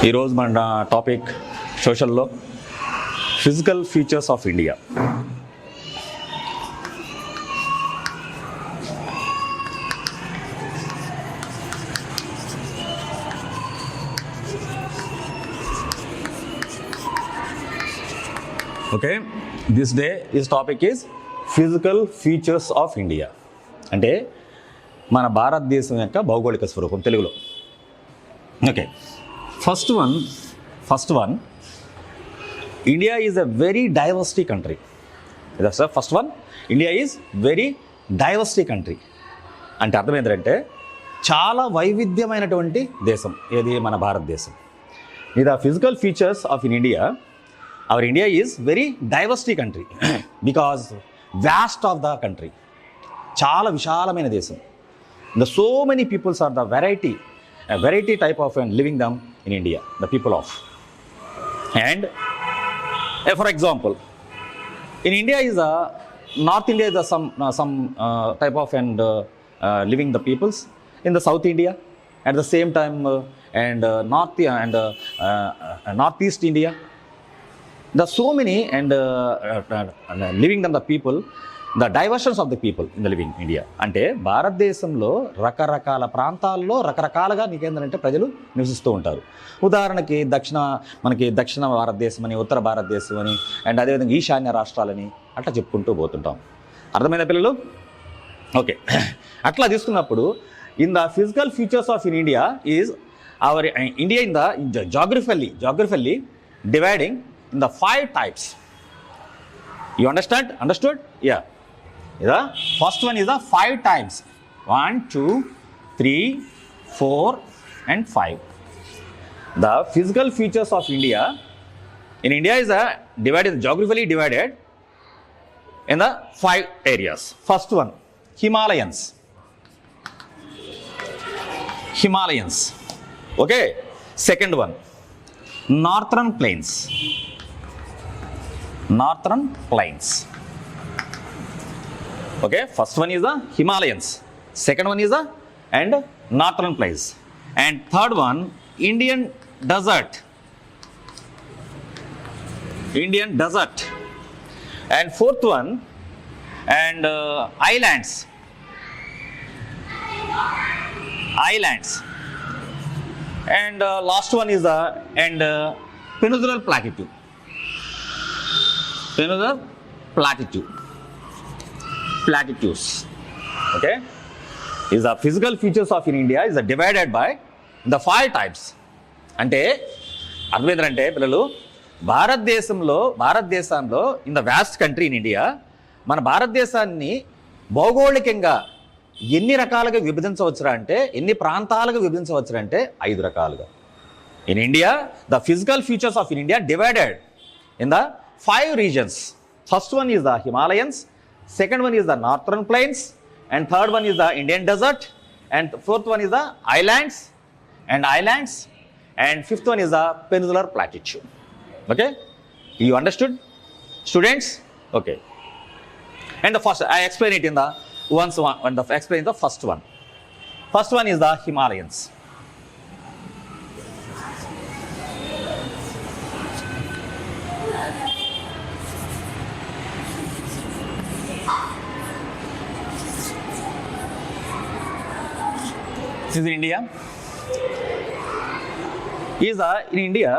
ఈరోజు మన టాపిక్ సోషల్లో physical features of India. Okay, this day this topic is physical features of India, అంటే మన భారతదేశం యొక్క భౌగోళిక స్వరూపం తెలుగులో. Okay, first one India is a very diversity country. ఇదా sir first one, India is very diversity country అంటే అర్థం ఏంటంటే చాలా వైవిధ్యమైనటువంటి దేశం ఏది మన భారతదేశం. ఇది physical features of in India, our India is very diversity country because vast of the country, చాలా విశాలమైన దేశం. The so many peoples are the variety type of and living them in India, the people of. And for example, in India is a North India is a some type of and living the peoples in the South India at the same time and North and Northeast India. There are so many and living them the people. The diversions of the people in the living India అంటే భారతదేశంలో రకరకాల ప్రాంతాల్లో రకరకాలుగా నీకేందంటే ప్రజలు నివసిస్తూ ఉంటారు. ఉదాహరణకి మనకి దక్షిణ భారతదేశం అని, ఉత్తర భారతదేశం అని, అండ్ అదేవిధంగా ఈశాన్య రాష్ట్రాలని అట్లా చెప్పుకుంటూ పోతుంటాం. అర్థమైన పిల్లలు? ఓకే, అట్లా తీసుకున్నప్పుడు in the physical features of in India is our India in the geographically dividing in the 5 types. You understood? Yeah. The first one is the 5 types. 1, 2, 3, 4 and 5. The physical features of India in India is geographically divided in the 5 areas. First one, Himalayans. Okay. Second one, Northern Plains. Okay, first one is the Himalayans, second one is the and Northern Plains, and third one Indian desert, and fourth one and islands, and last one is the and peninsular plateaus. Okay, is the physical features of in India is divided by the 5 types. అంటే అర్థం ఏంటంటే పిల్లలు, భారతదేశంలో in the vast country in India, మన భారతదేశాన్ని భౌగోళికంగా ఎన్ని రకాలుగా విభజించవచ్చురా అంటే, ఎన్ని ప్రాంతాలుగా విభజించవచ్చురా అంటే 5 రకాలుగా. In India the physical features of in India divided in the 5 regions. First one is the Himalayans, second one is the Northern Plains, and third one is the Indian desert, and fourth one is the islands, and fifth one is the peninsular plateau. Okay, you understood, students? Okay, and the first I explain it in the explain the first one. First one is the Himalayans. This is India. In India,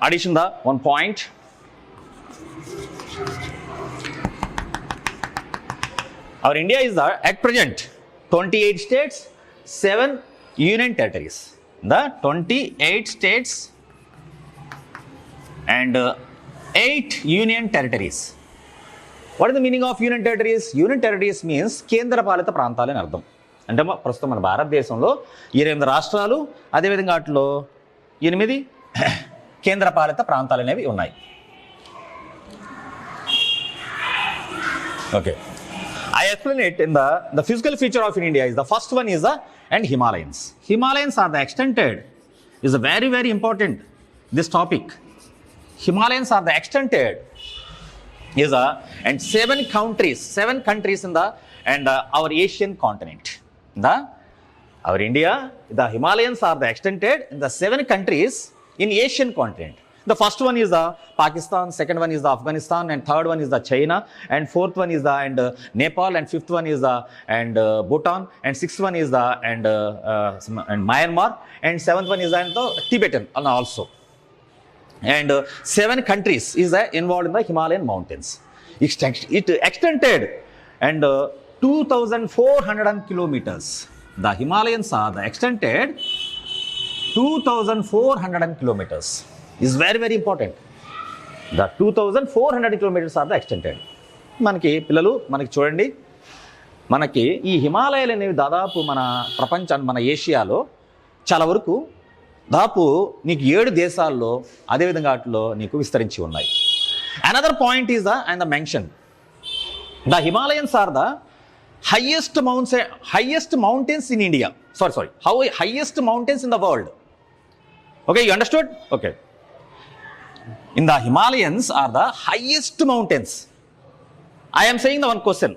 addition the one point. Our India is at present 28 states, 7 union territories. The 28 states and 8 union territories. What is the meaning of union territories? Union territories means కేంద్ర పాలిత ప్రాంతాలు అని అర్థం. అంటే ప్రస్తుతం మన భారతదేశంలో 28 రాష్ట్రాలు, అదేవిధంగా వాటిలో 8 కేంద్ర పాలిత ప్రాంతాలు అనేవి ఉన్నాయి. Okay, I explain it in the physical feature of India is the first one is the and Himalayans. Himalayans are the extended, is a very very important this topic. Himalayans are the extended is and 7 countries in the and our Asian continent. The Our India, the Himalayas are the extended in the 7 countries in Asian continent. The first one is the Pakistan, second one is the Afghanistan, and third one is the China, and fourth one is the Nepal, and fifth one is the Bhutan, and sixth one is the and Myanmar, and seventh one is the Tibetan also. And 7 countries is involved in the Himalayan mountains. It extended and 2,400 kilometers. The Himalayas are the extended 2,400 kilometers. Is very, very important. The 2,400 kilometers are the extended. మనకి పిల్లలు మనకి చూడండి, మనకి ఈ హిమాలయాలు అనేవి దాదాపు మన ప్రపంచాన్ని మన ఏషియాలో చాలా వరకు దాదాపు నీకు 7 దేశాల్లో అదేవిధంగా వాటిలో నీకు విస్తరించి ఉన్నాయి. Another point is the mention the Himalayans are the highest mountains in India. Sorry. Highest mountains in the world. Okay, you understood? Okay. In the Himalayas are the highest mountains. I am saying the one question.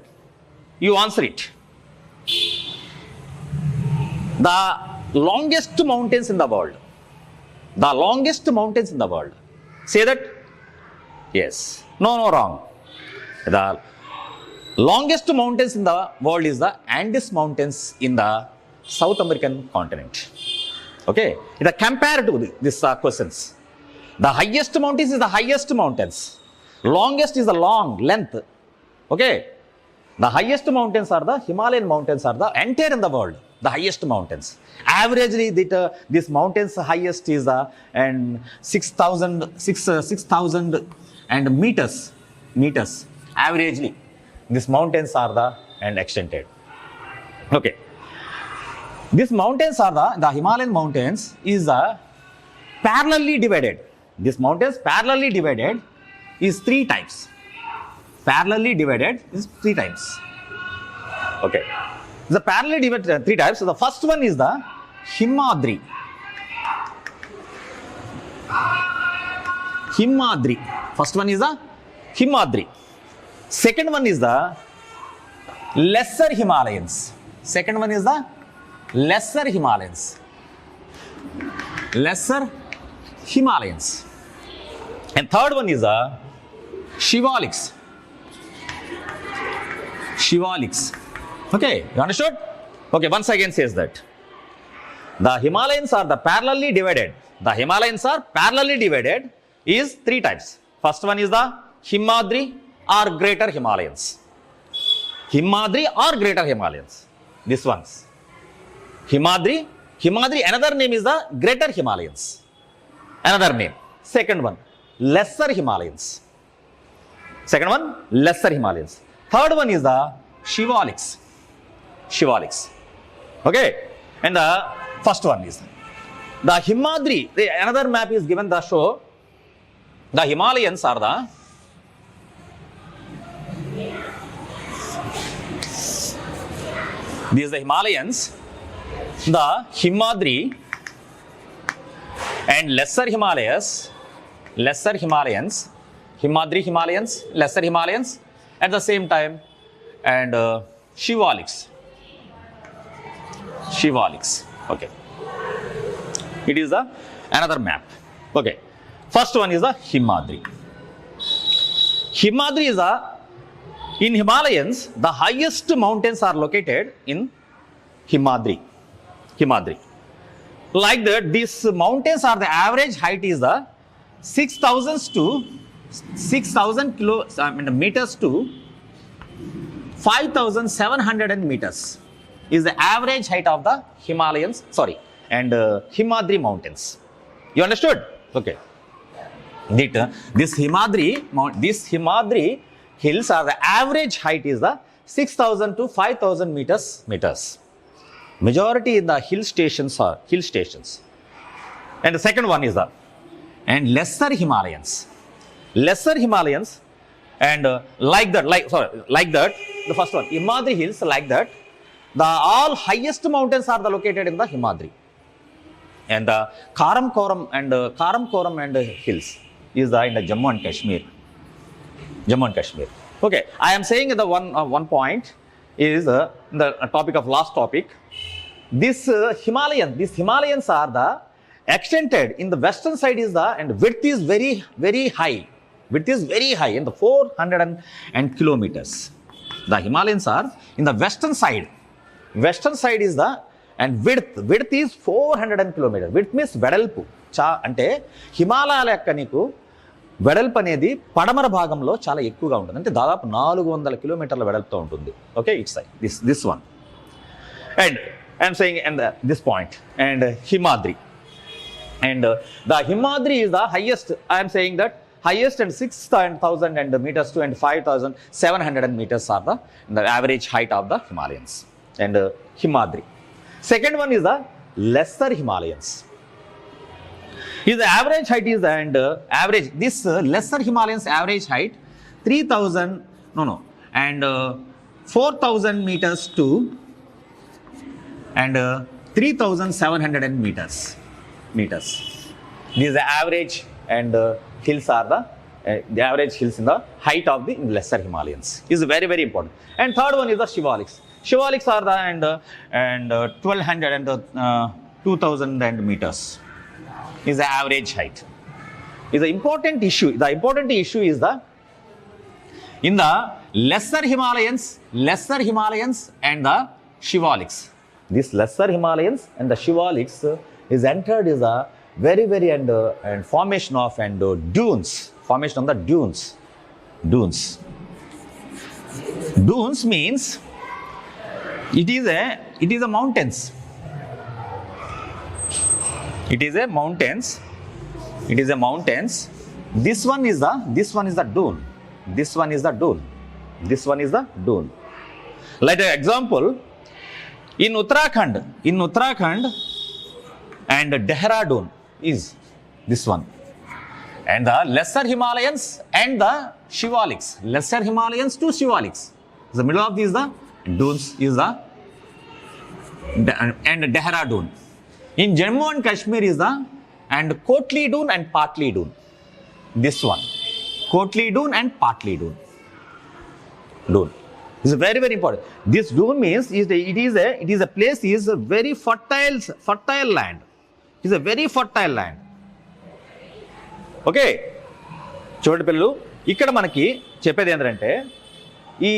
You answer it. The longest mountains in the world. The longest mountains in the world. Say that? Yes. No, wrong. The longest mountains in the world is the Andes Mountains in the South American continent. Okay, it is compared to these questions. The highest mountains is the highest mountains. Longest is the long length. Okay, the highest mountains are the Himalayan mountains are the entire in the world. The highest mountains. Averagely, this mountains highest is the and 6,000 and meters. Averagely. These mountains are the and extended. Okay. These mountains are the Himalayan mountains is parallelly divided. These mountains parallelly divided is 3 types. Parallelly divided is 3 types. Okay. The parallelly divided 3 types. So the first one is the Himadri. First one is the Himadri. Second one is the Lesser Himalayans. Lesser Himalayans. And third one is the Shivaliks. Okay, you understood? Okay, once again says that. The Himalayans are the parallelly divided. The Himalayans are parallelly divided is 3 types. First one is the Himadri or Greater Himalayans. This ones. Himadri, another name is the Greater Himalayans. Another name. Second one, Lesser Himalayans. Third one is the Shivaliks. Okay. And the first one is the Himadri. Another map is given the show. The Himalayans are the these are the Himalayans, the Himadri and Lesser Himalayans, Himadri Himalayans, Lesser Himalayans at the same time, and Shivaliks. Okay. It is another map. Okay. First one is the Himadri. Himadri is in Himalayas, the highest mountains are located in Himadri. Like that, these mountains are the average height is the 6,000 meters to 5,700 meters is the average height of the Himalayans. And Himadri mountains. You understood? Okay. This Himadri hills are the average height is the 6,000 to 5,000 meters. Majority in the hill stations. And the second one is the and Lesser Himalayans. And like that, the first one, Himadri hills like that. The all highest mountains are located in the Himadri. And the Karakoram and hills is in the Jammu and Kashmir. Okay, I am saying the one point is the topic of last topic. these Himalayans are the extended in the western side is the, and width is very, very high. Width is very high in the 400 kilometers. The Himalayas are in the western side. Western side is the, and width is 400 kilometers. Width means వెడల్పు. అంటే హిమాలయాల యొక్క నీకు వెడల్పు అనేది పడమర భాగంలో చాలా ఎక్కువగా ఉంటుంది. అంటే దాదాపు 400 కిలోమీటర్ల వెడల్పుతో ఉంటుంది. Okay, it's this one. And I'm saying and this point and Himadri. And the Himadri is the highest, I am saying that highest and 6,000 and meters to and 5,700 meters are the average height of the Himalayas. And Himadri. Second one is the lesser Himalayas. Is the average height is and average, this lesser Himalayas average height 4,000 meters to and 3,700 meters. These are the average and hills are the average hills in the height of the lesser Himalayas. Is very, very important. And third one is the Shivaliks. Shivaliks are the and 1,200 and 2,000 meters is the average height. Is the important issue. The important issue is the in the lesser Himalayas and the Shivaliks. This lesser Himalayas and the Shivaliks is entered is a very, very and formation of and dunes. Formation of the dunes. Dunes means it is a mountains. It is a mountains. This one is the dune. This one is the dune. Like an example, in Uttarakhand and Dehradun is this one. And the lesser Himalayas and the Shivaliks. Lesser Himalayas to Shivaliks. The middle of these the dunes is the and Dehradun. In Jammu and Kashmir is the and Kotli Dune and Patli Dune. This one. Kotli Dune and Patli Dune. This is very, very important. This dune means it is a place is a very fertile land. It is a very fertile land. Okay, చూడండి పిల్లలు, ఇక్కడ మనకి చెప్పేది ఏంటంటే ఈ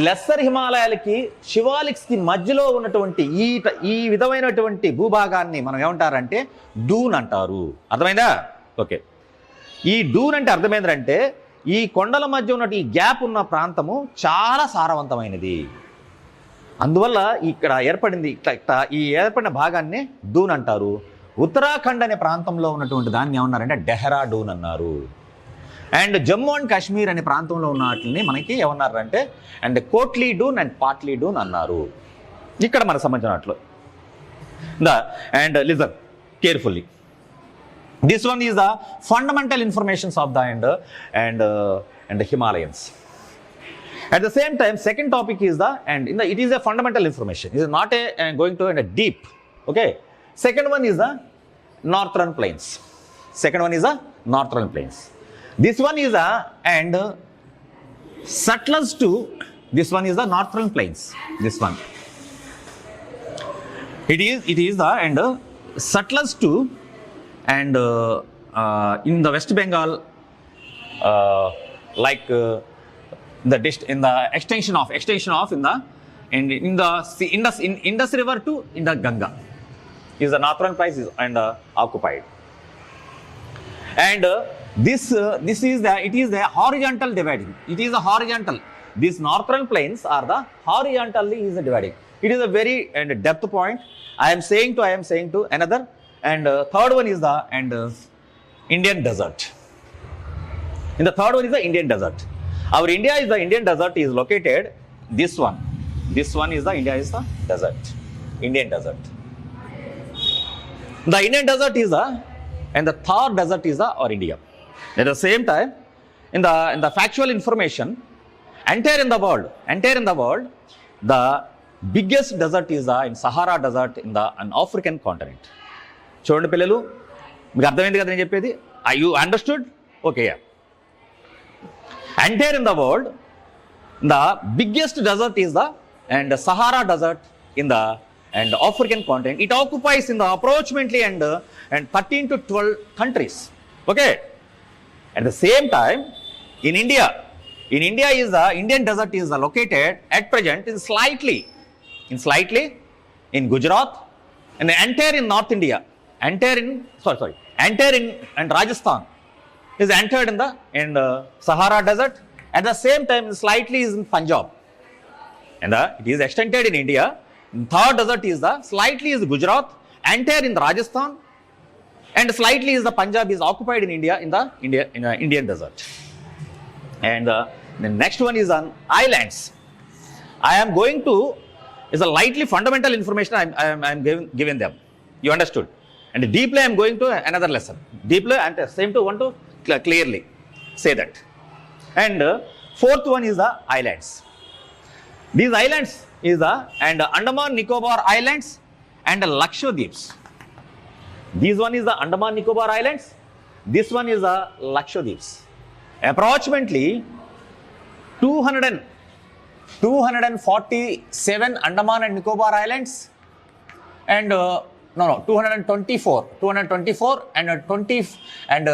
lesser హిమాలయాలకి శివాలిక్స్కి మధ్యలో ఉన్నటువంటి ఈ విధమైనటువంటి భూభాగాన్ని మనం ఏమంటారంటే డూన్ అంటారు. అర్థమైందా? ఓకే, ఈ డూన్ అంటే అర్థమైందంటే ఈ కొండల మధ్య ఉన్నటువంటి ఈ గ్యాప్ ఉన్న ప్రాంతము చాలా సారవంతమైనది. అందువల్ల ఇక్కడ ఏర్పడిన భాగాన్ని డూన్ అంటారు. ఉత్తరాఖండ్ అనే ప్రాంతంలో ఉన్నటువంటి దాన్ని ఏమన్నారంటే డెహ్రాడూన్ అన్నారు. అండ్ జమ్మూ అండ్ కాశ్మీర్ అనే ప్రాంతంలో ఉన్న వాటిని మనకి ఏమన్నారంటే అండ్ కోట్లీ డూన్ అండ్ పాట్లీ డూన్ అన్నారు. ఇక్కడ మనకు సంబంధించినట్లు and listen carefully. This one is the fundamental informations of the and the Himalayas. At the same time, second topic is it is a fundamental information. It is not going to a deep. Okay. Second one is the northern plains. This one is and settlers to. This one is the northern plains. This one. It is the and settlers to. And in the West Bengal, like in the extension of in the Indus River to in the Ganga, is the northern plains and occupied. And this is the horizontal dividing. It is a horizontal. These northern plains are the horizontally is dividing. It is a very and depth point. I am saying to another. And third one is the Indian desert. In the third one is the Indian desert. Our India is the Indian desert is located. This one is the India is the desert. Indian desert. The Indian desert is and the Thar desert is our India. At the same time, in the factual information, entire in the world, the biggest desert is in Sahara desert in the African continent. చూడండి పిల్లలు, మీకు అర్థమైంది కదా నేను చెప్పేది? You understood? Okay. Entire in the world the biggest desert is the and Sahara desert in the and African continent. It occupies in the approximately and 13 to 12 countries. Okay. At the same time, in India is the Indian desert is located at present in slightly in Gujarat and entire in North India, entire in and Rajasthan is entered in the Sahara desert. At the same time, slightly is in Punjab, and it is extended in India. Third desert is slightly is Gujarat, entire in the Rajasthan, and slightly is the Punjab is occupied in India in the Indian desert. And the next one is on islands. I am going to is a lightly fundamental information I am giving them. You understood? And deeply I am going to another lesson. Deeply and same to want to clearly say that. And fourth one is the islands. These islands is the Andaman Nicobar Islands and Lakshadweeps. This one is the Andaman Nicobar Islands. This one is the Lakshadweeps. Approximately 247 Andaman and Nicobar Islands and 224 and 20 and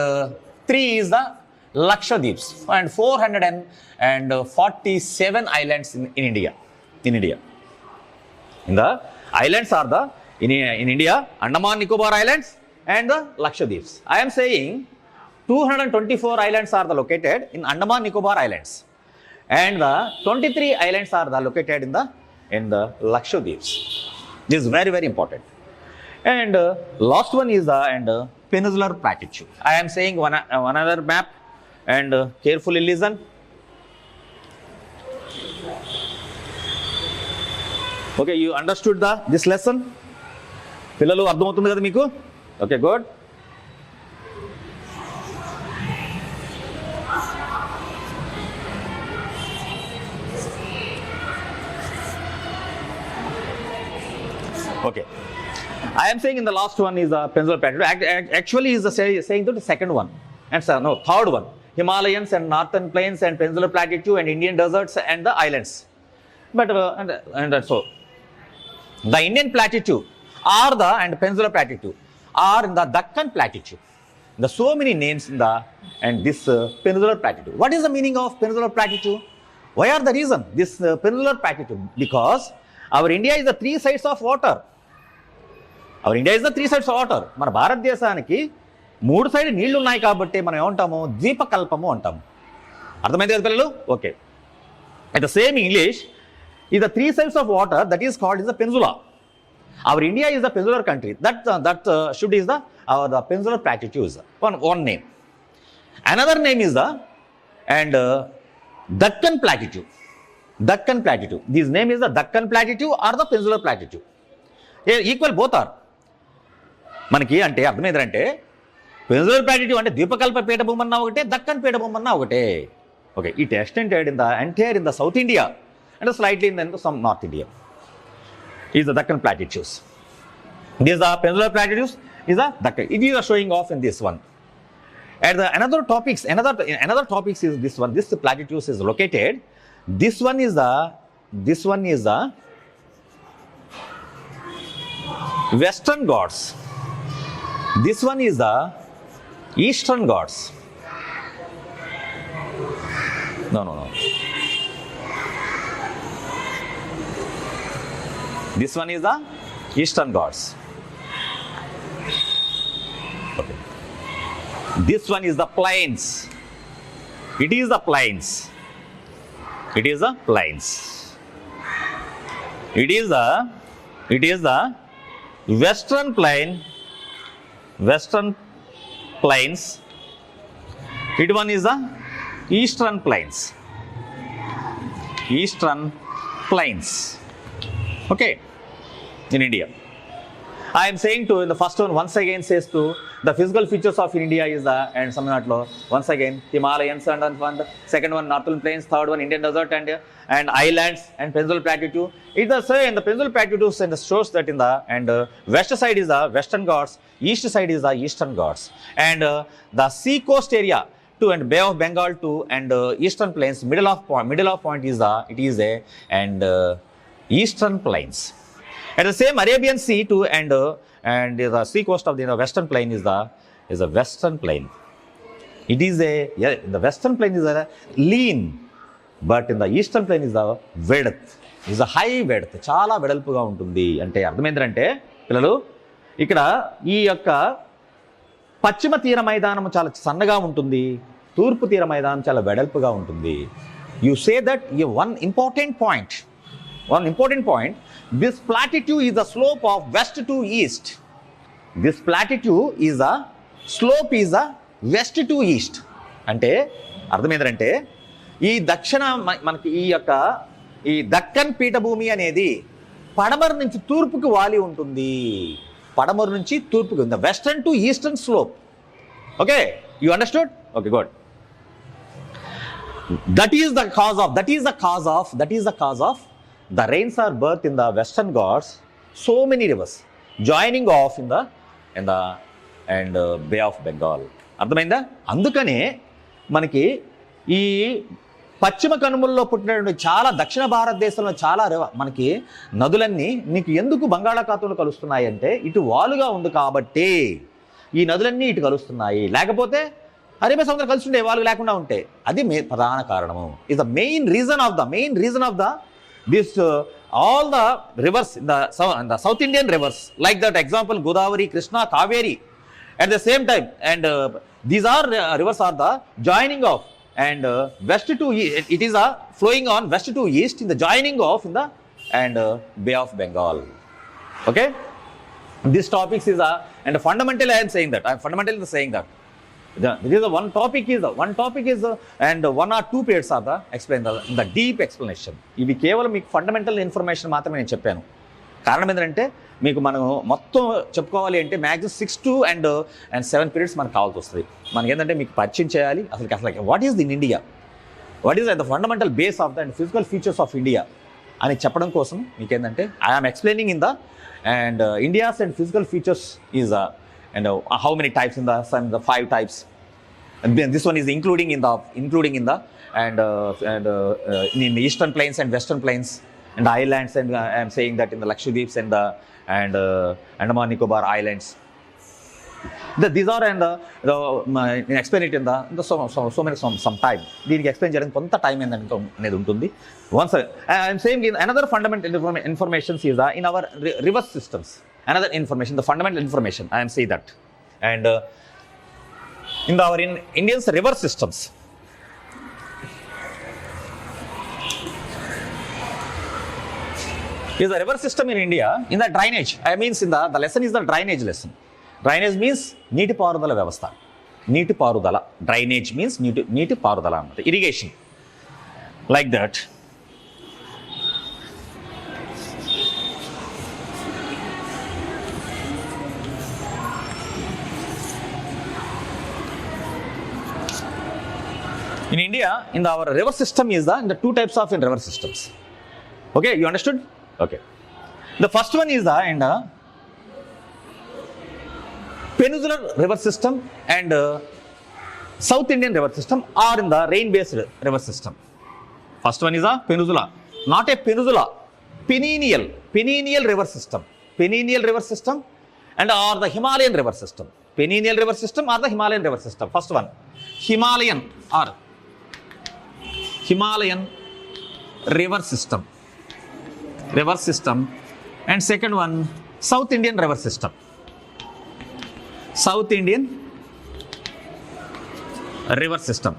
3 is the Lakshadweeps and 447 islands in India. In the islands are the in India Andaman Nicobar Islands and the Lakshadweeps. I am saying 224 islands are located in Andaman Nicobar Islands, and the 23 islands are located in the Lakshadweeps. This is very, very important. And last one is the peninsular platitude. I am saying one another map, and carefully listen. Okay, you understood this lesson? పిల్లలు అర్థమవుతుంది కదా మీకు? Okay, good. Okay. I am saying in the last one is the peninsular platitude. Actually, is saying the second one. And third one. Himalayans and northern plains and peninsular platitude and Indian deserts and the islands. But so the Indian platitude and peninsular platitude are in the Deccan platitude. There are so many names in this peninsular platitude. What is the meaning of peninsular platitude? Why are the reason this peninsular platitude? Because our India is the three sides of water. మన భారతదేశానికి మూడు side నీళ్లు ఉన్నాయి కాబట్టి మనం ఏమంటాము? ద్వీపకల్పము అంటాము. అర్థమైంది కదా పిల్లలు? Okay. At the same English is the three sides of water that is called is the peninsula. Our India is the peninsular country. That should is the peninsular platitude. One name. Another name is the Deccan platitude. Deccan platitude. This name is the Deccan platitude or the peninsular platitude. Equal both are. మనకి అంటే అర్థం ఏంటంటే peninsular ప్లాటిట్యూడ్ అంటే ద్వీపకల్ప పీఠభూమి అన్నా ఒకటే, దక్కన్ పీఠభూమి అన్నా ఒకటే. Okay, it extended in the entire in the south India and slightly in the some north India is the Deccan platitudes. This the peninsular platitudes is the Deccan. It is showing of in this one. And another topics is this one. This platitudes is located. This one is the Western Ghats. This one is the Eastern Ghats. No. This one is the Eastern Ghats. Okay. This one is the plains. It is the plains. It is the Western plains. It one is the Eastern plains. Okay, in India. I am saying to in the first one once again says to the physical features of India is the and Samanatlo once again Himalayans and the second one northern plains, third one Indian desert and islands and peninsular platitude. It the say and the peninsular platitudes and shows that in the west side is the Western Ghats, east side is the Eastern Ghats, and the sea coast area to and Bay of Bengal to and Eastern plains middle of point is the it is a and Eastern plains. At the same Arabian Sea too, and the sea coast of the western plain is the western plain. It is the western plain is a lean, but in the eastern plain is the width, is a high width. చాలా వెడల్పుగా ఉంటుంది. అంటే అర్థం ఏంటంటే పిల్లలు ఇక్కడ ఈ యొక్క పశ్చిమ తీర మైదానం చాలా సన్నగా ఉంటుంది, తూర్పు తీర మైదానం చాలా వెడల్పుగా ఉంటుంది. You say that one important point, this plateau is the slope of west to east. This plateau is the slope is the west to east. అంటే అర్థం ఏంటంటే ఈ దక్షిణ మనకి ఈ దక్కన్ పీఠభూమి అనేది పడమర నుంచి తూర్పుకి వాలి ఉంటుంది. పడమర నుంచి తూర్పుకి ఉంది. Western to eastern slope. Okay, you understood? Okay, good. That is the cause of the rains are birth in the western Ghats, so many rivers joining off in the Bay of Bengal. అర్థమైందా? అందుకనే మనకి ఈ పశ్చిమ కనుమల్లో పుట్టినటువంటి చాలా దక్షిణ భారతదేశంలో చాలా మనకి నదులన్నీ నీకు ఎందుకు బంగాళాఖాతంలో కలుస్తున్నాయి అంటే ఇటు వాలుగా ఉంది కాబట్టి ఈ నదులన్నీ ఇటు కలుస్తున్నాయి. లేకపోతే అరేబియా సముద్రం కలుస్తుంటే వాలు లేకుండా ఉంటే అది ప్రధాన కారణము. Is the main reason of the this all the rivers in the South Indian rivers, like that example Godavari, Krishna, Kaveri, at the same time, and these are rivers are the joining off, and west to east, it is flowing on west to east in the joining off in the Bay of Bengal. Okay, this topics is and fundamentally I am saying that this is one topic is and one or two periods are the explain the deep explanation. ఇవి కేవలం మీకు fundamental information మాత్రమే నేను చెప్పాను. కారణం ఏంటంటే మీకు మనం మొత్తం చెప్పుకోవాలి అంటే మ్యాక్సిమం 6 to and 7 పీరియడ్స్ మనకు కావాల్సి వస్తుంది. మనకి ఏంటంటే మీకు పరిచయం చేయాలి అసలు what is in India, what is the fundamental base of the physical features of India అని చెప్పడం కోసం మీకు ఏంటంటే I'm explaining in the India's and physical features is and how many types in the 5 types, and then this one is including in the in the eastern plains and western plains and islands, and I am saying that in the Lakshadweeps and the Andaman Nicobar islands, these are and explain it in the so many some time. దీనికి explain చేయడానికి కొంత time అనేది ఉంటుంది. Once I am saying in another fundamental information is in our river systems. Another information, the fundamental information, I am saying that. And in our Indians river systems, is the river system in India in the drainage. I means in the lesson is the drainage lesson. Drainage means నీటి పారుదల వ్యవస్థ. నీటి పారుదల. Drainage means నీటి పారుదల అన్నమాట. Irrigation. Like that. In India, in our river system is the two types of river systems. Okay, you understood? Okay. The first one is the peninsular river system and South Indian river system, or in the rain-based river system. First one is a peninsula, not a peninsula, perennial river system. Perennial river system and or the Himalayan river system. Perennial river system or the Himalayan river system. First one, Himalayan river system, and second one South Indian river system. South Indian river system.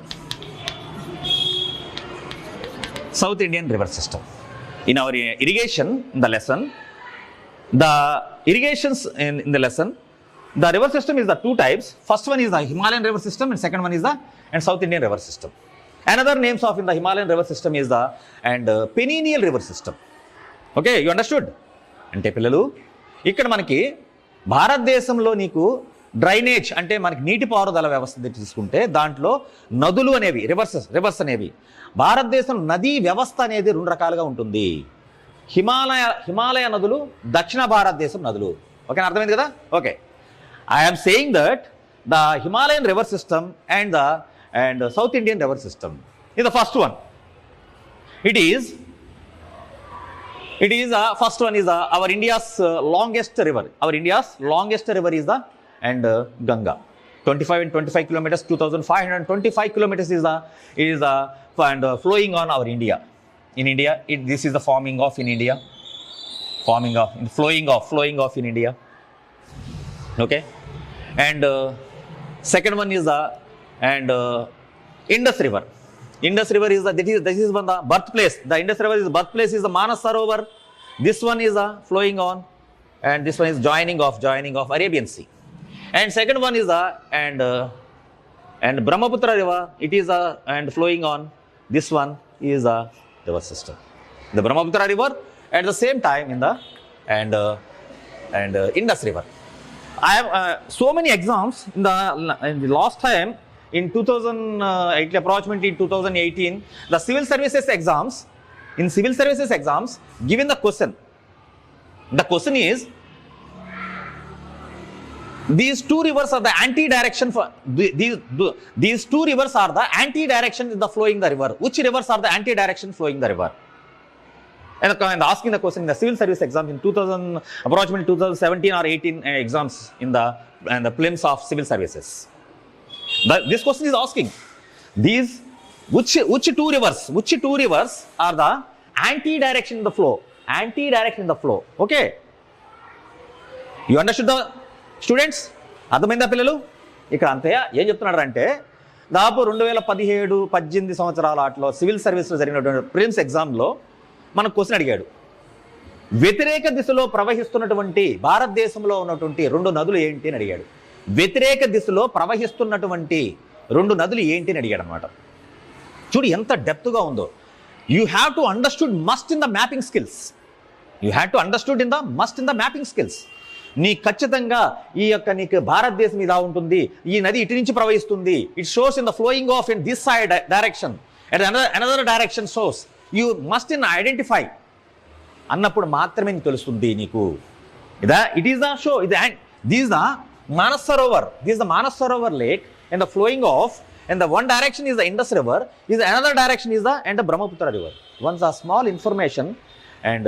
South Indian river system. In our irrigation in the lesson, the irrigations in the lesson, the river system is the two types. First one is the Himalayan river system, and second one is the South Indian river system. Another names of in the Himalayan river system is the perennial river system. Okay, you understood? అంటే పిల్లలు ఇక్కడ మనకి భారతదేశంలో నీకు drainage అంటే మనకి నీటిపారుదల వ్యవస్థ తీసుకుంటే దాంట్లో నదులు అనేవి రివర్స్ అనేవి భారతదేశం నదీ వ్యవస్థ అనేది 2 రకాలుగా ఉంటుంది. హిమాలయ నదులు, దక్షిణ భారతదేశం నదులు. ఓకే, అర్థమైంది కదా? Okay, I am saying that the Himalayan river system and the South Indian river system is the first one. It is It is first one is our India's longest river. Our India's longest river is the Ganga. 25 and 25 kilometers, 2,525 kilometers is flowing on our India. In India, this is the forming of in India, flowing off in India. Okay, and second one is the Indus River. Indus River is this is one the birthplace. The Indus River is birthplace is the Manas Sarovar. This one is flowing on, and this one is joining off Arabian Sea. And second one is and Brahmaputra River. It is and flowing on. This one is a river system. The Brahmaputra River at the same time in the Indus River. I have so many exams in the last time in 2008, approximately in 2018, the civil services exams. In civil services exams, given the question is these two rivers are the anti-direction for these two rivers are the anti-direction in the flowing the river. Which rivers are the anti-direction flowing the river? And asking the question in the civil service exam in approximately 2017 or 18 exams in the prelims of civil services. This question is asking these which two rivers are the anti-direction in the flow? Anti-direction in the flow. Okay. You understood the students? అర్థమైందా పిల్లలు? ఇక్కడ అంతయ్య ఏం చెప్తున్నాడు అంటే దాదాపు 2017-18 సంవత్సరాల ఆటలో civil సర్వీస్లో జరిగినటువంటి ప్రిలిమ్స్ ఎగ్జామ్లో మనకు క్వశ్చన్ అడిగాడు. వ్యతిరేక దిశలో ప్రవహిస్తున్నటువంటి భారతదేశంలో ఉన్నటువంటి 2 నదులు ఏంటి అని అడిగాడు. వ్యతిరేక దిశలో ప్రవహిస్తున్నటువంటి 2 నదులు ఏంటి అని అడిగాడు అనమాట. చూడు ఎంత డెప్త్గా ఉందో. You have to understood must in the mapping skills. నీ ఖచ్చితంగా ఈ యొక్క నీకు భారతదేశం ఇలా ఉంటుంది, ఈ నది ఇటు నుంచి ప్రవహిస్తుంది, it shows in the flowing of in this side direction and another direction shows, you must in identify అన్నప్పుడు మాత్రమే నీకు తెలుస్తుంది నీకు. It is the show this the Manas Sarovar. This is the Manas Sarovar lake and the flowing off, and the one direction is the Indus River, another direction is the Brahmaputra River. Once a small information, and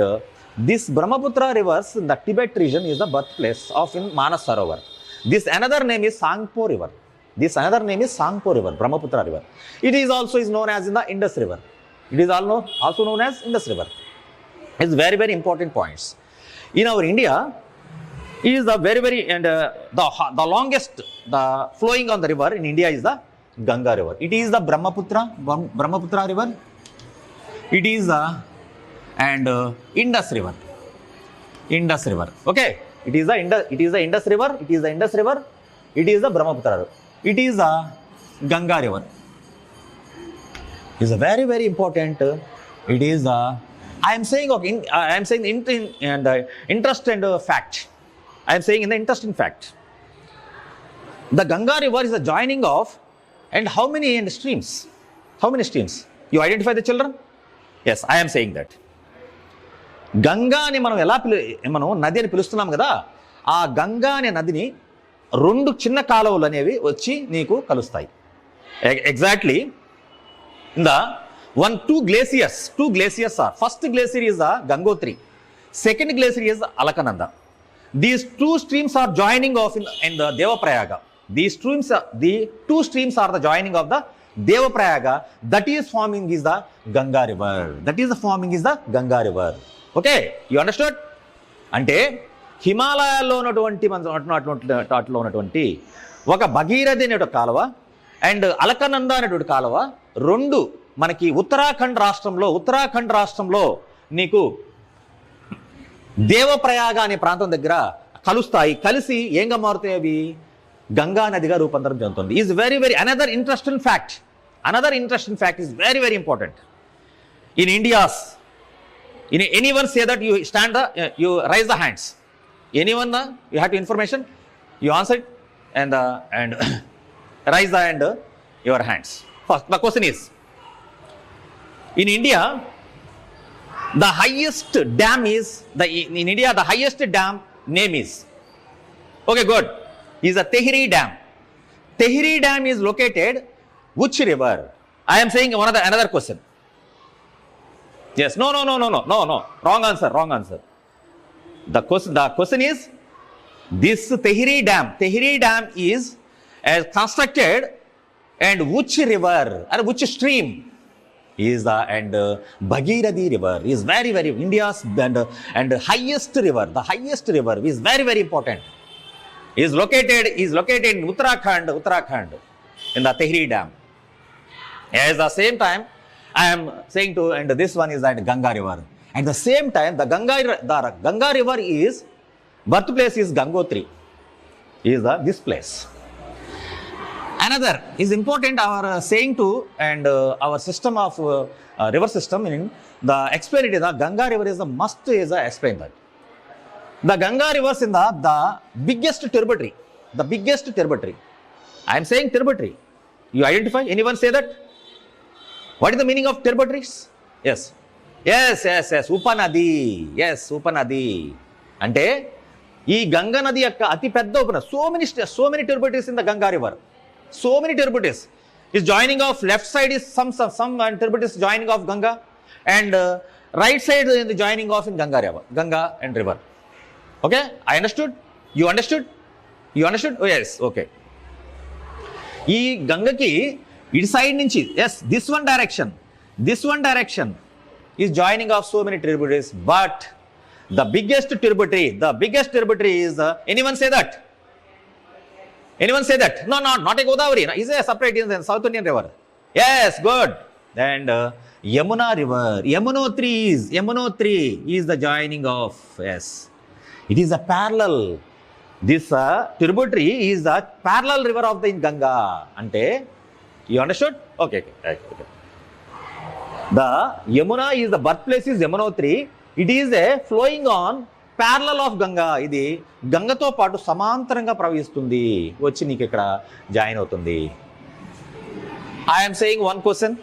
this Brahmaputra rivers in the Tibet region is the birthplace of in Manas Sarovar. This another name is Sangpo River. Brahmaputra River. It is also known as in the Indus River. It is also known as Indus River. It's very, very important points. In our India, it is the very, very and the longest the flowing on the river in India is the Ganga River. It is the Brahmaputra River. It is the Indus River. Okay, it is the Indus River. It is the Brahmaputra River. It is the Ganga River. It is a very, very important. It is I am saying interest and fact. I am saying in the interesting fact. The Ganga River is a joining of and how many streams? You identify the children? Yes, I am saying that. Ganga అని మనం నది అని పిలుస్తున్నాం కదా, ఆ గంగా అనే నదిని 2 చిన్న కాలువలు అనేవి వచ్చి నీకు కలుస్తాయి. Exactly in the 2 glaciers are. First glacier is the Gangotri. Second glacier is Alakananda. These 2 streams are joining off in the Devaprayaga. The 2 streams are the joining of the Devaprayaga. That is forming is the Ganga River. Okay, you understood? అంటే హిమాలయాల్లో ఉన్నటువంటి ఒక భగీరథి అనే కాలువ and Alaknanda అనేటువంటి కాలువ 2 మనకి ఉత్తరాఖండ్ రాష్ట్రంలో నీకు దేవప్రయాగ అనే ప్రాంతం దగ్గర కలుస్తాయి. కలిసి ఏంగా మారుతాయి అవి? గంగా నదిగా రూపాంతరం చెందుతుంది. Is very, very another interesting fact is very, very important. In India's anyone say that you raise the hands. Anyone you have information, you answer it and raise the hand your hands. First, the question is, in India, the highest dam is the highest dam name is, okay, good, is the Tehri Dam. Tehri Dam is located which river? I am saying another question. Yes. No. Wrong answer. The question is this Tehri Dam is constructed, and which river or which stream is the Bhagirathi River is very India's and highest river. The highest river is very important. Is located in Uttarakhand in the Tehri Dam. At the same time, I am saying to, and this one is that Ganga River. At the same time, the Ganga River is birthplace is Gangotri. Is this place. Another is important. Our saying to and our system of river system in the explain it is the Ganga River is the must is explain that. The Ganga rivers in the biggest tributary. The biggest tributary. I am saying tributary. You identify? Anyone say that? What is the meaning of tributaries? Yes. Upanadi. Yes, Upanadi. Ante, ee Ganga Nadi yakka ati pedda upana. So many tributaries in the Ganga River. So many tributaries. Is joining of left side is some tributaries joining of Ganga, and right side is the joining of in Ganga and river. Okay, I understood. You understood? Oh yes. Okay. Ee Ganga ki it side nunchi, yes, this one direction is joining of so many tributaries, but the biggest tributary is anyone say that? No, not a Godavari. Is a separate in the South Indian river. Yes, good. And Yamuna River, Yamunotri is the joining of, yes. It is a parallel. This tributary is the parallel river of the Ganga. Ante, you understood? Okay. The Yamuna is the birthplace is Yamunotri. It is a flowing on parallel of Ganga. Idi Ganga to paatu samantaranga pravistundi. Vachi neeku ikkada join avutundi. I am saying one question.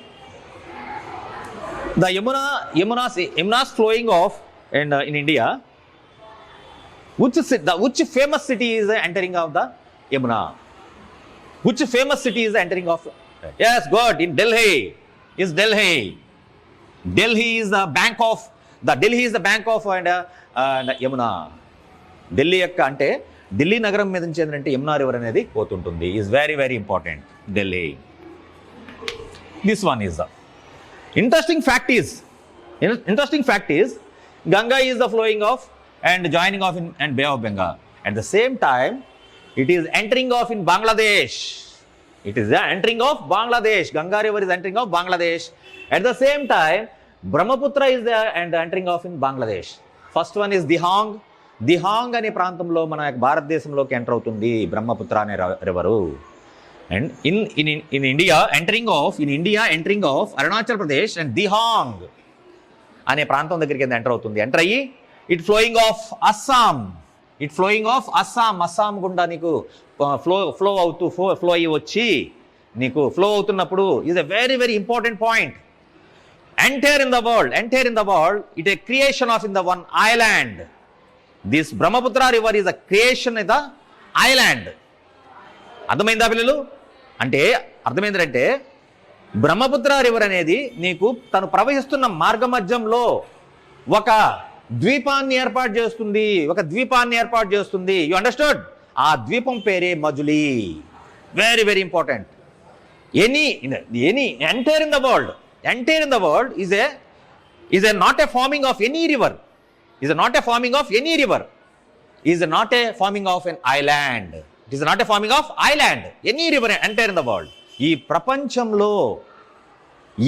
The Yamuna's flowing off and in India. Which famous city is entering of the Yamuna? Which famous city is entering of? Yes, good. In Delhi. Is Delhi. Delhi is the bank of Yamuna. Delhi yakka ante Delhi nagaram మీద నుంచి ఏంటంటే Yamuna river అనేది పోతుంటుంది. Is very important. Delhi. This one is the interesting fact is Ganga is the flowing of and joining off in and Bay of Bengal. At the same time, it is entering off in Bangladesh. It is the entering of Bangladesh. Ganga River is entering off Bangladesh. At the same time, Brahmaputra is there and entering off in Bangladesh. First one is Dihang. Dihang అనే ప్రాంతంలో మన భారతదేశంలోకి enter అవుతుంది బ్రహ్మపుత్ర అనే river. And in India entering off Arunachal Pradesh and Dihang అనే ప్రాంతం దగ్గరికి enter అవుతుంది. Enter అయ్యి it flowing off Assam. Assam గుండా నీకు ఫ్లో అయ్యి వచ్చి నీకు ఫ్లో అవుతున్నప్పుడు is a very important point. Entire in the world, it is a creation of in the one island. This Brahmaputra river is a creation in the island. అర్థమైందా పిల్లలు? అంటే అర్థమైందంటే బ్రహ్మపుత్ర రివర్ అనేది నీకు తను ప్రవహిస్తున్న మార్గ మధ్యంలో ఒక ద్వీపాన్ని ఏర్పాటు చేస్తుంది. You understood? ఆ ద్వీపం పేరే Majuli. very important. Any entire in the world is not a forming of any river. Is not a forming of an island. It is not a forming of island. Any river entire in the world. ఈ ప్రపంచంలో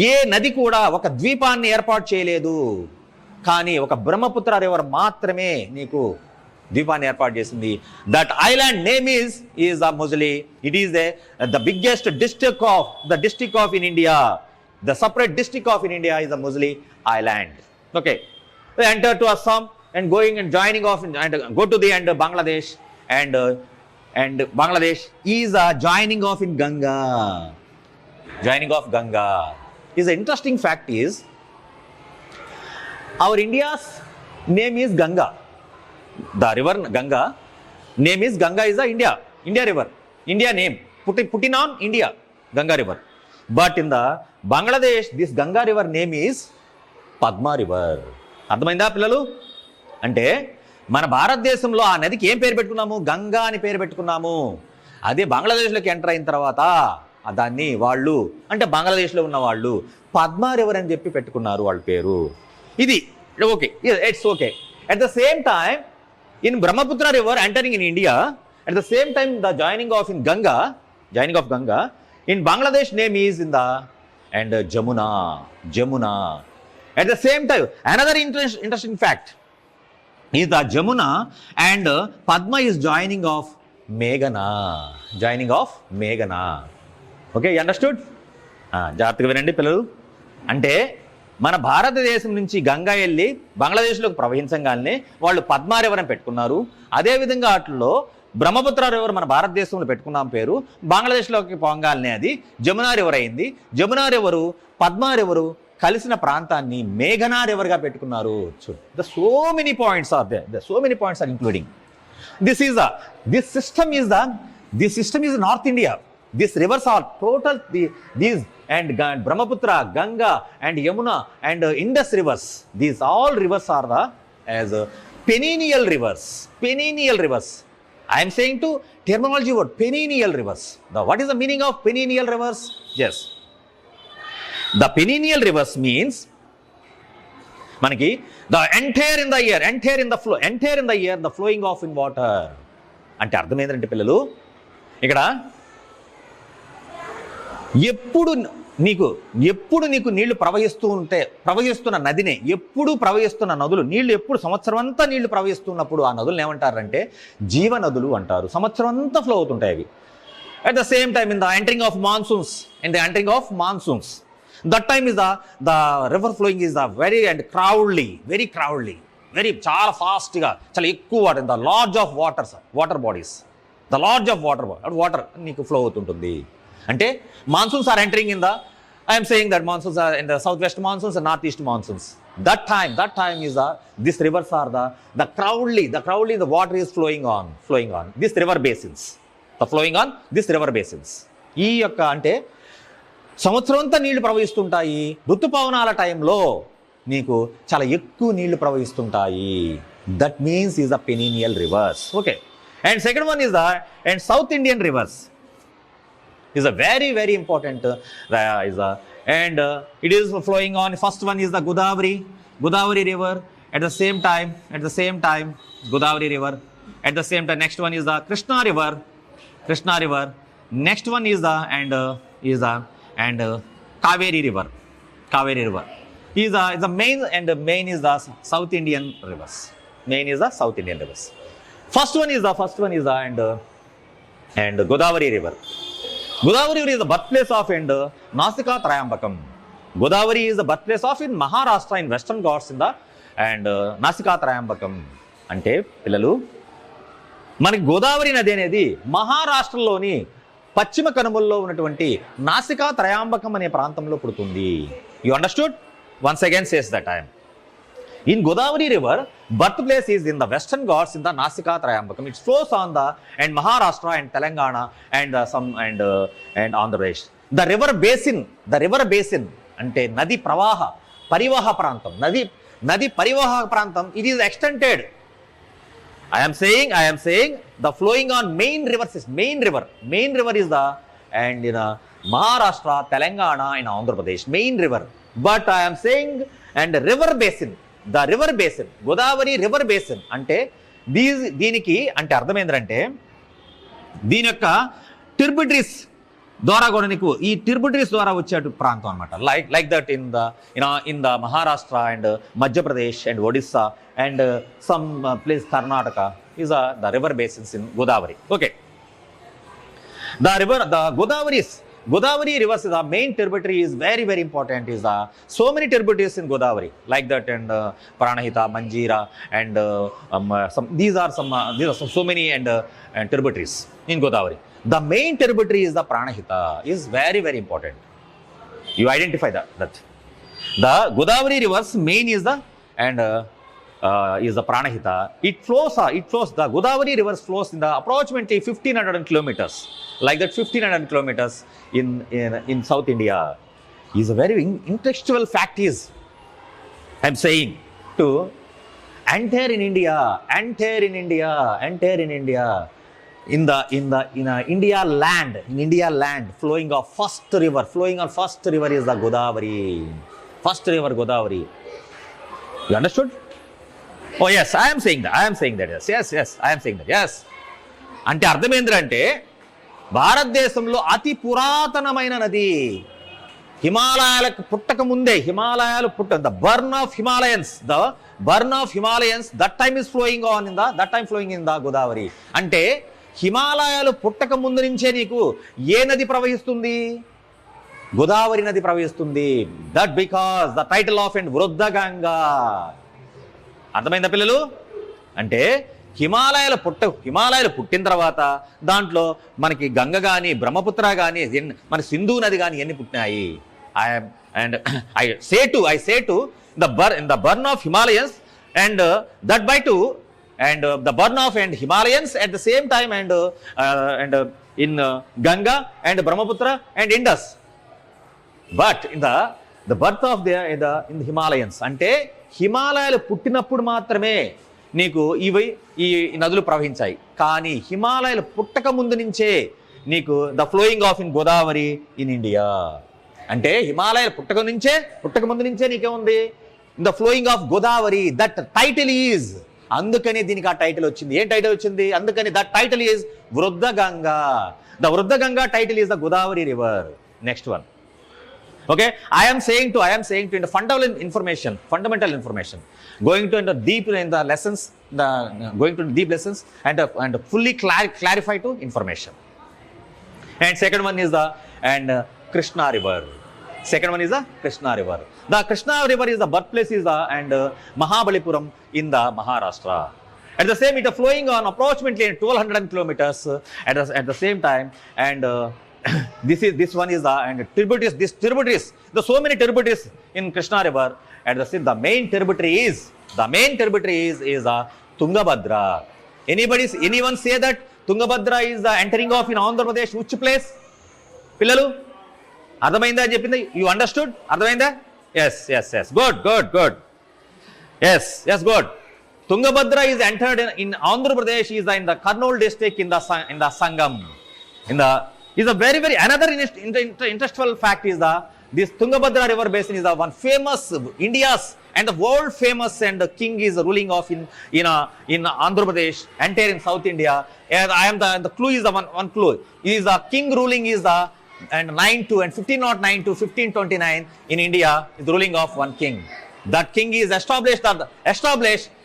ఏ నది కూడా ఒక ద్వీపాన్ని ఏర్పాటు చేయలేదు. కానీ ఒక Brahmaputra river మాత్రమే నీకు ద్వీపాన్ని ఏర్పాటు చేసింది. That island name is a Mozli. It is the biggest district of in India. The separate district of in India is the Mozli Island. Okay. They enter to Assam and going and joining off and go to the end of Bangladesh and Bangladesh is a joining off in Ganga. Is an interesting fact is our India's name is Ganga. The river Ganga name is Ganga is the India river. India name putting on India Ganga river. But in the Bangladesh this Ganga river name is Padma river. అర్థమైందా పిల్లలు? అంటే మన భారతదేశంలో ఆ నదికి ఏం పేరు పెట్టుకున్నాము? గంగా అని పేరు పెట్టుకున్నాము. అదే బంగ్లాదేశ్లోకి ఎంటర్ అయిన తర్వాత దాన్ని వాళ్ళు అంటే బంగ్లాదేశ్లో ఉన్న వాళ్ళు పద్మా రివర్ అని చెప్పి పెట్టుకున్నారు వాళ్ళ పేరు. ఇది okay, it's okay. At the same time in Brahmaputra river entering in India, at the same time the joining of Ganga in Bangladesh name is in the and Jamuna. At the same time, another interesting fact is the Jamuna and Padma is joining of Meghana. Okay, you understood? జాగ్రత్తగా వినండి పిల్లలు. అంటే మన భారతదేశం నుంచి గంగా వెళ్ళి బంగ్లాదేశ్లోకి ప్రవహించగానే వాళ్ళు Padma river అని పెట్టుకున్నారు. అదేవిధంగా వాటిలో బ్రహ్మపుత్ర రివర్ మన భారతదేశంలో పెట్టుకున్నాం పేరు. బంగ్లాదేశ్లోకి పోగానే అది జమునా రివర్ అయింది. జమునా రివరు పద్మా రివరు కలిసిన ప్రాంతాన్ని మేఘనా రివర్గా పెట్టుకున్నారు. So many points are including this system is North India. These rivers are total these and Brahmaputra, Ganga and Yamuna and Indus rivers. These all rivers are the as perennial rivers. I am saying to terminology word perennial rivers. What is the meaning of perennial rivers? Yes, the perennial rivers means manaki the entire in the year the flowing of in water. అంటే అర్థం ఏంటంటే పిల్లలు, ఇక్కడ ఎప్పుడు నీకు నీళ్లు ప్రవహిస్తున్న నదినే, ఎప్పుడు ప్రవహిస్తున్న నదులు నీళ్లు ఎప్పుడు సంవత్సరం అంతా నీళ్లు ప్రవహిస్తున్నప్పుడు ఆ నదులను ఏమంటారంటే జీవ నదులు అంటారు. సంవత్సరం అంతా ఫ్లో అవుతుంటాయి అవి. At the same time in the entering of monsoons that time is the river flowing is the very చాలా ఫాస్ట్గా, చాలా ఎక్కువ water, the large of water bodies water నీకు ఫ్లో అవుతుంటుంది. అంటే monsoons are entering in the I'm saying that monsoons are in the south west monsoons and north east monsoons. That time is this rivers are the crowdly the water is flowing on this river basins, ఈ యొక్క అంటే సంవత్సరం అంతా నీళ్లు ప్రవహిస్తుంటాయి. ఋతుపవనాల టైంలో నీకు చాలా ఎక్కువ నీళ్లు ప్రవహిస్తుంటాయి. That means is the perennial rivers. Okay, and second one is and south Indian rivers is a very important and it is flowing on. First one is the Godavari river. At the same time Godavari river. At the same time next one is the Krishna river. Next one is the Kaveri river. Is the main is the South Indian rivers. First one is the and Godavari river. Godavari river is the birthplace of Nasika Trayambakam. Godavari is the birthplace of in Maharashtra in Western Ghats in the Nasika Trayambakam. అంటే పిల్లలు మనకి గోదావరి నది అనేది మహారాష్ట్రలోని పశ్చిమ కనుమల్లో ఉన్నటువంటి నాసికా త్రయాంబకం అనే ప్రాంతంలో పుడుతుంది. You understood? Once again says that I am in Godavari river, birthplace is in the Western Ghats in the Nasika Trayambakam. It flows on the and Maharashtra and Telangana and and Andhra Pradesh. The river basin అంటే నది పరివాహ ప్రాంతం, నది పరివాహ ప్రాంతం. It is extended. I am saying the flowing on main river is the and in Maharashtra, Telangana and Andhra Pradesh main river. But I am saying and river basin, the river basin, Godavari river basin అంటే దీనికి అంటే అర్థం ఏంటంటే దీని యొక్క tributaries ద్వారా కూడా నీకు ఈ ట్రిబ్యూటరీస్ ద్వారా వచ్చే ప్రాంతం అనమాట. Like that in the Maharashtra and Madhya Pradesh and Odisha and some place Karnataka is the river basins in Godavari. Okay, the Godavari rivers is the main tributary is very important. Is so many tributaries in Godavari like that and Pranahita, Manjira and these are so many and tributaries in Godavari. The main tributary is the Pranahita is very important. You identify that the Godavari rivers main is the and is the Pranahita. It flows the Godavari river flows in the approximately 1500 kilometers, like that 1500 kilometers in South India. Is a very intellectual fact is I'm saying to entire in India, in India land, flowing on first river is the Godavari. First river Godavari. You understood? Oh yes, I am saying that. Yes, I am saying that. Yes. అంటే అర్థం ఏంటంటే భారతదేశంలో అతి పురాతనమైన నది, హిమాలయాలకు పుట్టక ముందే, the burn of Himalayans that time is flowing in the Godavari. అంటే హిమాలయాలు పుట్టక ముందు నుంచే నీకు ఏ నది ప్రవహిస్తుంది? గోదావరి నది ప్రవహిస్తుంది. That because the title of and Vriddhaganga. అర్థమైందా పిల్లలు? అంటే హిమాలయాలు పుట్టిన తర్వాత దాంట్లో మనకి గంగ కానీ బ్రహ్మపుత్ర కానీ మన సింధు నది కానీ ఎన్ని పుట్టినాయి? I say to the burn of Himalayas and that by two and the burn of and Himalayans at the same time and in Ganga and Brahmaputra and Indus, but in the birth of in the Himalayans. అంటే హిమాలయాలు పుట్టినప్పుడు మాత్రమే నీకు ఈ నదులు ప్రవహించాయి. కానీ హిమాలయాలు పుట్టక ముందు నుంచే నీకు the flowing of in Godavari in India. అంటే హిమాలయాలు పుట్టక ముందు నుంచే నీకేముంది? The flowing of Godavari. That title is, అందుకని దీనికి ఆ టైటిల్ వచ్చింది. ఏం టైటిల్ వచ్చింది? అందుకని that title is Vriddhaganga. The Vriddhaganga title is the Godavari river. Next one. Okay, I am saying to in the fundamental information, going to into deep in the lessons, going to deep lessons and fully clarify to information. And second one is the Krishna river. The Krishna river is the birthplace is the Mahabalipuram in the Maharashtra. At the same, it is flowing on approximately 1200 kilometers at the same time and this one is the tributaries. There are so many tributaries in Krishna river. At the main tributary is Tungabhadra. Anyone say that Tungabhadra is the entering of in Andhra Pradesh? Which place? Pillalu? Adhamainda cheppindi? You understood? Adhamainda? Yes. Good. Yes, good. Tungabhadra is entered in Andhra Pradesh is in the Kurnool district in the Sangam. Is a very another interesting fact is this Tungabhadra river basin is the one famous India's and the world famous and the king is ruling of in Andhra Pradesh, entire in South India. And I am the clue is the one clue is the king ruling is the and 1509 to 1529 in India is the ruling of one king. That king is established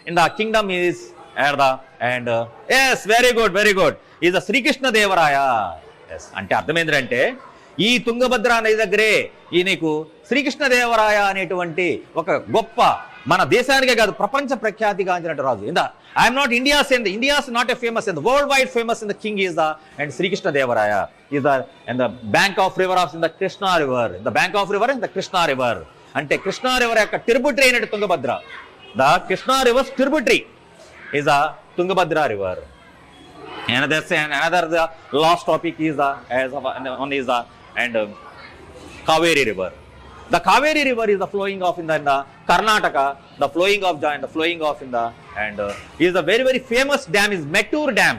in the kingdom is yes, very good is the Sri Krishna Devaraya. అంటే అర్థం ఏంటంటే ఈ తుంగభద్ర నది దగ్గరే ఈ నీకు శ్రీకృష్ణదేవరాయ అనేటువంటి ఒక గొప్ప మన దేశానికే కాదు ప్రపంచ ప్రఖ్యాతిగాంచినట్టు రాజు. I'm not India's not a famous in the worldwide famous in the king is the and Srikrishnadevaraya is the bank of river of in the Krishna river. The bank of river in the Krishna river. అంటే Krishna river యొక్క tributary అయినట్టు Tungabhadra. The Krishna river's tributary is the Tungabhadra river. Another the last topic is the Kaveri river. The Kaveri river is the flowing of in the Karnataka. The flowing of in the is a very famous dam is Mettur Dam.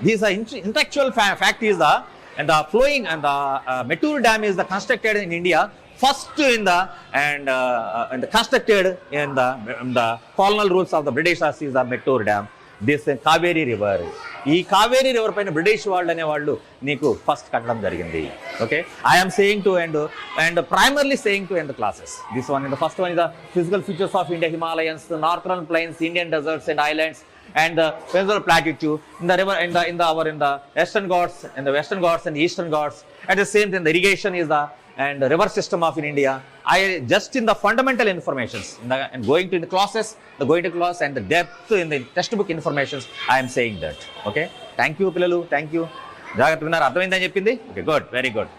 This is intellectual fact is the flowing and the Mettur Dam is the constructed in India first in the constructed in the colonial rules of the Britishers is the Mettur Dam. This Kaveri river. ఈ Kaveri river పైన British వాళ్ళు అనేవాళ్ళు నీకు first కట్టడం జరిగింది. Okay, I'm saying to and primarily saying to end classes. This one in the first one is the physical features of India, Himalayans, northern plains, Indian deserts and islands and the Peninsula Plateau in the river in the Western Ghats and Eastern Ghats. At the same time, the irrigation is the and river system of in India. I just in the fundamental informations and going to the classes, going to class and the depth in the textbook informations, I am saying that. Okay, thank you Pillalu, thank you. జాగ్రత్త విన్నారు, అర్థమైందని చెప్పింది. Okay, good, very good.